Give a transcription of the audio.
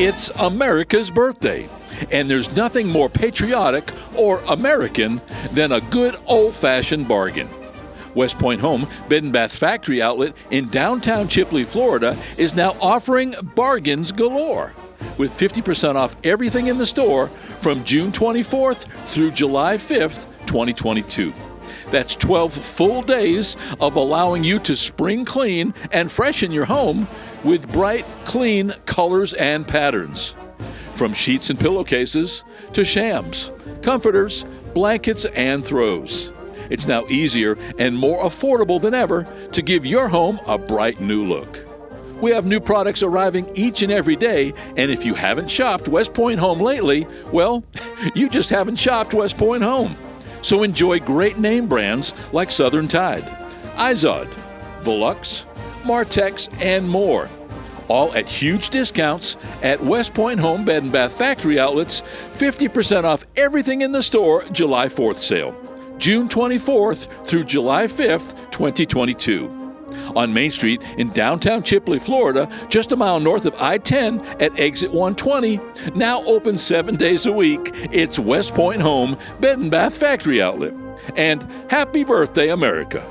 It's America's birthday, and there's nothing more patriotic or American than a good old-fashioned bargain. WestPoint Home Bed & Bath Factory Outlet in downtown Chipley, Florida is now offering bargains galore with 50% off everything in the store from June 24th through July 5th, 2022. That's 12 full days of allowing you to spring clean and freshen your home with bright, clean colors and patterns. From sheets and pillowcases to shams, comforters, blankets, and throws. It's now easier and more affordable than ever to give your home a bright new look. We have new products arriving each and every day, and if you haven't shopped WestPoint Home lately, well, you just haven't shopped WestPoint Home. So enjoy great name brands like Southern Tide, Izod, Velux, Martex, and more. All at huge discounts at WestPoint Home Bed & Bath Factory Outlets, 50% off everything in the store July 4th sale, June 24th through July 5th, 2022. On Main Street in downtown Chipley, Florida, just a mile north of I-10 at exit 120, now open 7 days a week, it's WestPoint Home Bed & Bath Factory Outlet. And happy birthday, America!